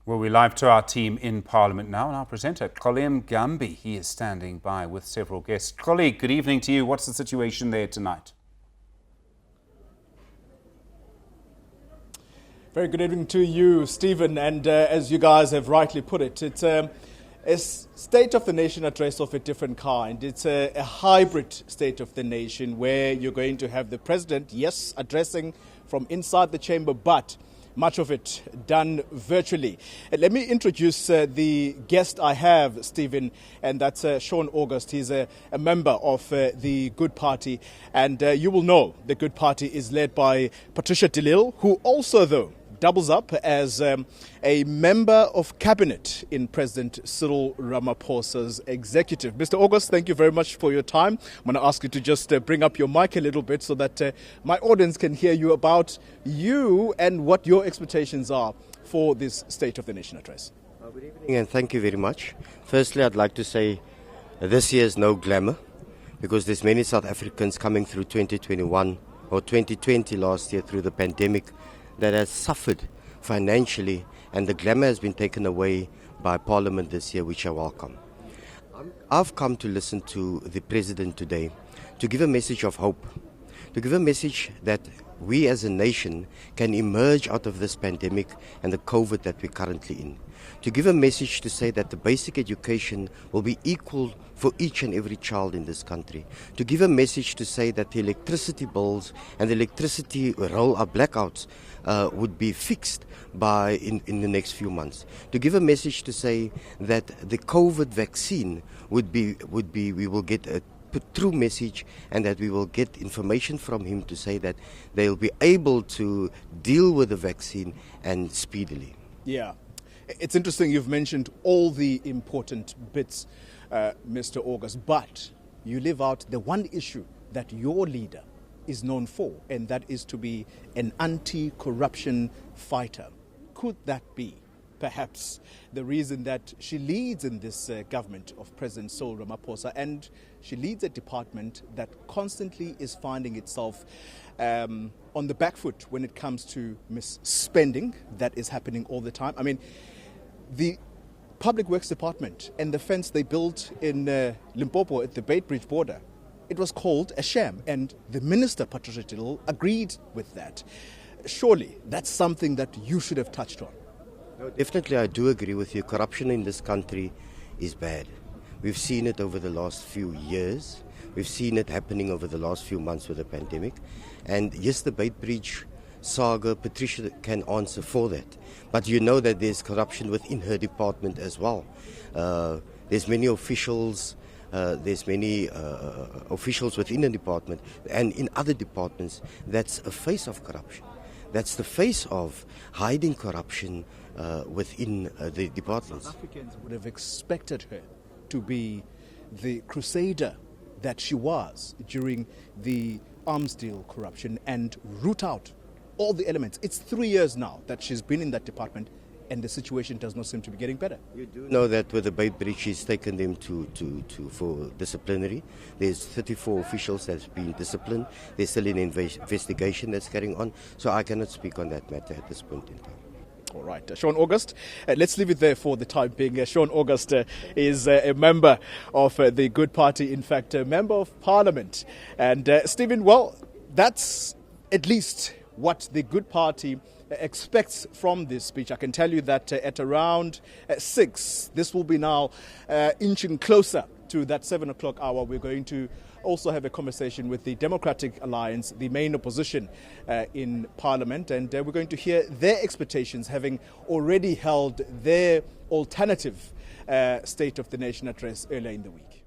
Well, we're live to our team in Parliament now, and our presenter, Xoli Mngambi, he is standing by with several guests. Xoli, good evening to you. What's the situation there tonight? Very good evening to you, Stephen, and as you guys have rightly put it, it's a State of the Nation address of a different kind. It's a hybrid State of the Nation where you're going to have the President, yes, addressing from inside the chamber, but much of it done virtually. Let me introduce the guest I have, Stephen, and that's Shaun. He's a member of the Good Party, and you will know the Good Party is led by Patricia de Lille, who also, though, doubles up as a member of cabinet in President Cyril Ramaphosa's executive. Mr. August, thank you very much for your time. I'm going to ask you to just bring up your mic a little bit so that my audience can hear you about you and what your expectations are for this State of the Nation address. Good evening and thank you very much. Firstly, I'd like to say this year is no glamour because there's many South Africans coming through 2021 or 2020 last year through the pandemic that has suffered financially, and the glamour has been taken away by Parliament this year, which I welcome. I've come to listen to the President today to give a message of hope, to give a message that we as a nation can emerge out of this pandemic and the COVID that we're currently in. To give a message to say that the basic education will be equal for each and every child in this country. To give a message to say that the electricity bills and the electricity blackouts would be fixed in the next few months. To give a message to say that the COVID vaccine we will get a true message, and that we will get information from him to say that they'll be able to deal with the vaccine and speedily. Yeah. It's interesting you've mentioned all the important bits, Mr. August, but you leave out the one issue that your leader is known for, and that is to be an anti-corruption fighter. Could that be perhaps the reason that she leads in this government of President Cyril Ramaphosa, and she leads a department that constantly is finding itself on the back foot when it comes to misspending that is happening all the time? I mean, the Public Works Department and the fence they built in Limpopo at the Beitbridge border, it was called a sham, and the Minister, Patricia de Lille, agreed with that. Surely that's something that you should have touched on. No, definitely, I do agree with you. Corruption in this country is bad. We've seen it over the last few years. We've seen it happening over the last few months with the pandemic. And yes, the Beitbridge saga, Patricia can answer for that. But you know that there's corruption within her department as well. There's many officials. There's many officials within the department and in other departments. That's a face of corruption. That's the face of hiding corruption within the departments. South Africans would have expected her to be the crusader that she was during the arms deal corruption and root out all the elements. It's 3 years now that she's been in that department, and the situation does not seem to be getting better. You do know that with the Beitbridge, she's taken them for disciplinary. There's 34 officials that's been disciplined. There's still an investigation that's carrying on. So I cannot speak on that matter at this point in time. All right, Shaun August, let's leave it there for the time being. Shaun August is a member of the Good Party, in fact, a member of Parliament. And Stephen, well, that's at least what the Good Party expects from this speech. I can tell you that at around 6, this will be now inching closer to that 7 o'clock hour. We're going to also have a conversation with the Democratic Alliance, the main opposition in Parliament, and we're going to hear their expectations, having already held their alternative State of the Nation address earlier in the week.